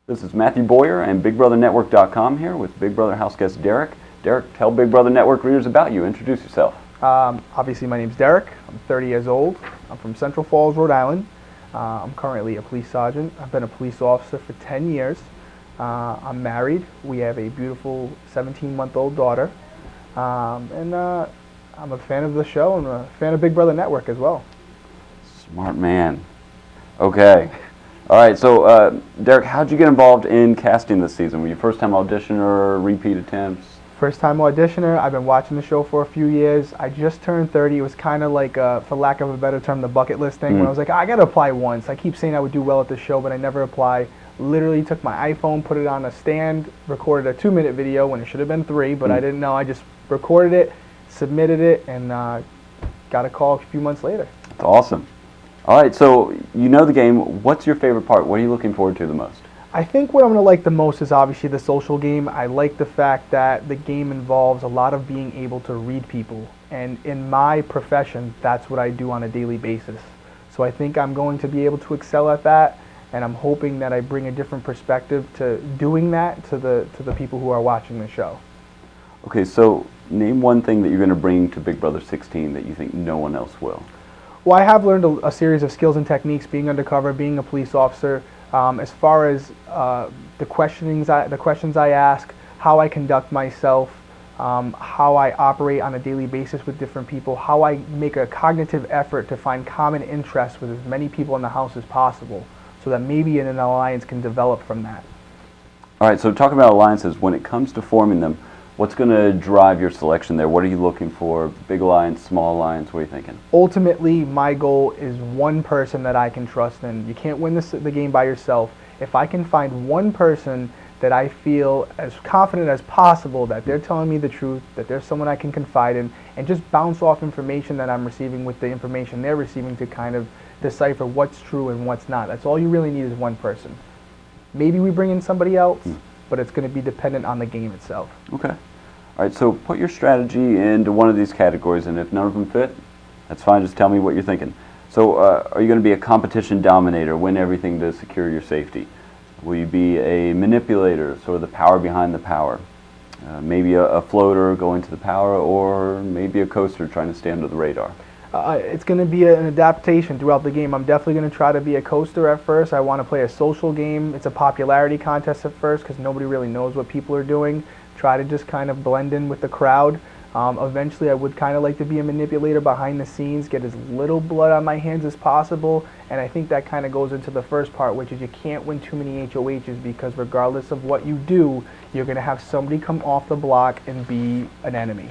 This is Matthew Boyer and BigBrotherNetwork.com here with Big Brother Houseguest Derrick. Derrick, tell Big Brother Network readers about you. Introduce yourself. Obviously, my name's Derrick. I'm 30 years old. I'm from Central Falls, Rhode Island. I'm currently a police sergeant. I've been a police officer for 10 years. I'm married. We have a beautiful 17-month-old daughter. I'm a fan of the show and a fan of Big Brother Network as well. Smart man. Okay. All right, so Derrick, how'd you get involved in casting this season? Were you first-time auditioner, repeat attempts? First-time auditioner. I've been watching the show for a few years. I just turned 30. It was kind of like, for lack of a better term, the bucket list thing. When I was like, I got to apply once. I keep saying I would do well at the show, but I never apply. Literally took my iPhone, put it on a stand, recorded a 2-minute video when it should have been 3, but I didn't know. I just recorded it, submitted it, and got a call a few months later. That's awesome. All right, so you know the game. What's your favorite part? What are you looking forward to the most? I think what I'm going to like the most is obviously the social game. I like the fact that the game involves a lot of being able to read people. And in my profession, that's what I do on a daily basis. So I think I'm going to be able to excel at that. And I'm hoping that I bring a different perspective to doing that to the people who are watching the show. Okay, so name one thing that you're going to bring to Big Brother 16 that you think no one else will. Well, I have learned a series of skills and techniques being undercover, being a police officer. As far as the questions I ask, how I conduct myself, how I operate on a daily basis with different people, how I make a cognitive effort to find common interests with as many people in the house as possible, so that maybe an alliance can develop from that. All right, so talk about alliances. When it comes to forming them, what's going to drive your selection there? What are you looking for? Big alliance, small alliance? What are you thinking? Ultimately, my goal is one person that I can trust in. You can't win the game by yourself. If I can find one person that I feel as confident as possible that they're telling me the truth, that there's someone I can confide in, and just bounce off information that I'm receiving with the information they're receiving to kind of decipher what's true and what's not. That's all you really need is one person. Maybe we bring in somebody else, but it's going to be dependent on the game itself. Okay. All right, so put your strategy into one of these categories, and if none of them fit, that's fine. Just tell me what you're thinking. So are you going to be a competition dominator, win everything to secure your safety? Will you be a manipulator, sort of the power behind the power? Maybe a floater going to the power, or maybe a coaster trying to stay under the radar? It's going to be an adaptation throughout the game. I'm definitely going to try to be a coaster at first. I want to play a social game. It's a popularity contest at first because nobody really knows what people are doing. Try to just kind of blend in with the crowd. Eventually, I would kind of like to be a manipulator behind the scenes, get as little blood on my hands as possible. And I think that kind of goes into the first part, which is you can't win too many HOHs because regardless of what you do, you're going to have somebody come off the block and be an enemy.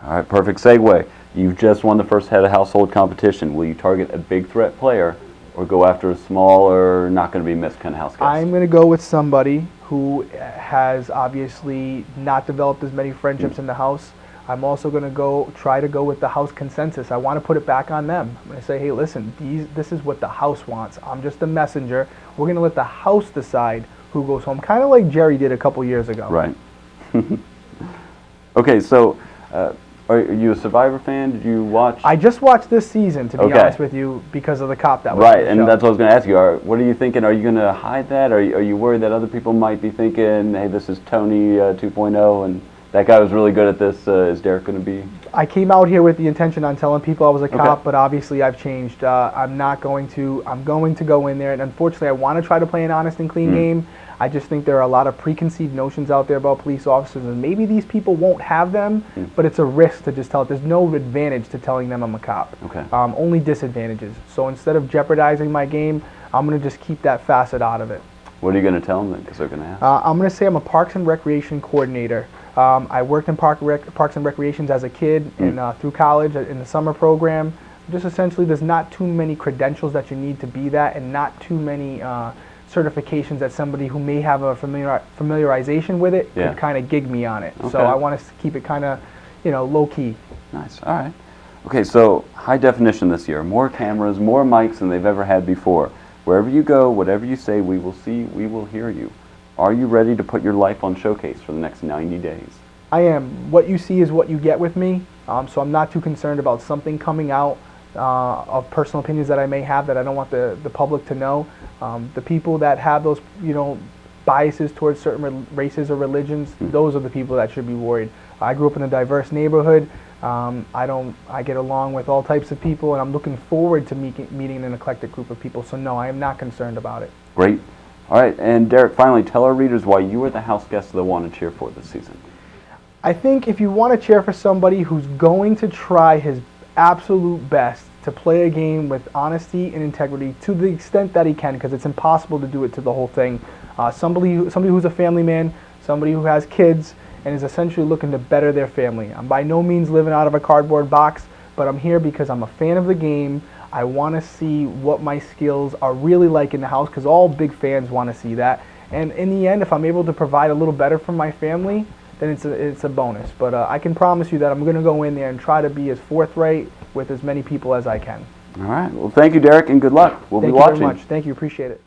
All right, perfect segue. You've just won the first head of household competition. Will you target a big threat player or go after a smaller, not going to be missed kind of house guest? I'm going to go with somebody who has obviously not developed as many friendships in the house. I'm also going to try to go with the house consensus. I want to put it back on them. I'm going to say, hey, listen, this is what the house wants. I'm just a messenger. We're going to let the house decide who goes home, kind of like Jerry did a couple years ago. Right. Okay, so are you a Survivor fan? Did you watch? I just watched this season, to be honest with you, because of the cop that was on the and show. That's what I was going to ask you. What are you thinking? Are you going to hide that? Are you worried that other people might be thinking, hey, this is Tony 2.0, and that guy was really good at this. Is Derrick going to be? I came out here with the intention on telling people I was a cop, but obviously I've changed. I'm going to go in there, and unfortunately I want to try to play an honest and clean game. I just think there are a lot of preconceived notions out there about police officers, and maybe these people won't have them, but it's a risk to just tell it. There's no advantage to telling them I'm a cop. Okay. Only disadvantages. So instead of jeopardizing my game, I'm going to just keep that facet out of it. What are you going to tell them then? Because they're going to ask. I'm going to say I'm a Parks and Recreation coordinator. I worked in Parks and Recreations as a kid and through college in the summer program. Just essentially, there's not too many credentials that you need to be that, and not too many certifications that somebody who may have a familiarization with it could kind of gig me on it. Okay. So I want to keep it kind of, low key. Nice. All right. Okay, so high definition this year. More cameras, more mics than they've ever had before. Wherever you go, whatever you say, we will see, we will hear you. Are you ready to put your life on showcase for the next 90 days? I am. What you see is what you get with me. So I'm not too concerned about something coming out of personal opinions that I may have that I don't want the public to know. The people that have those, biases towards certain races or religions, those are the people that should be worried. I grew up in a diverse neighborhood. I get along with all types of people, and I'm looking forward to meeting an eclectic group of people. So no, I am not concerned about it. Great. All right, and Derrick, finally, tell our readers why you are the house guest they'll want to cheer for this season. I think if you want to cheer for somebody who's going to try his absolute best to play a game with honesty and integrity to the extent that he can, because it's impossible to do it to the whole thing. Somebody who's a family man, somebody who has kids, and is essentially looking to better their family. I'm by no means living out of a cardboard box, but I'm here because I'm a fan of the game. I want to see what my skills are really like in the house, because all big fans want to see that. And in the end, if I'm able to provide a little better for my family, then it's a bonus. But I can promise you that I'm going to go in there and try to be as forthright with as many people as I can. All right. Well, thank you, Derrick, and good luck. We'll be watching. Thank you very much. Thank you. Appreciate it.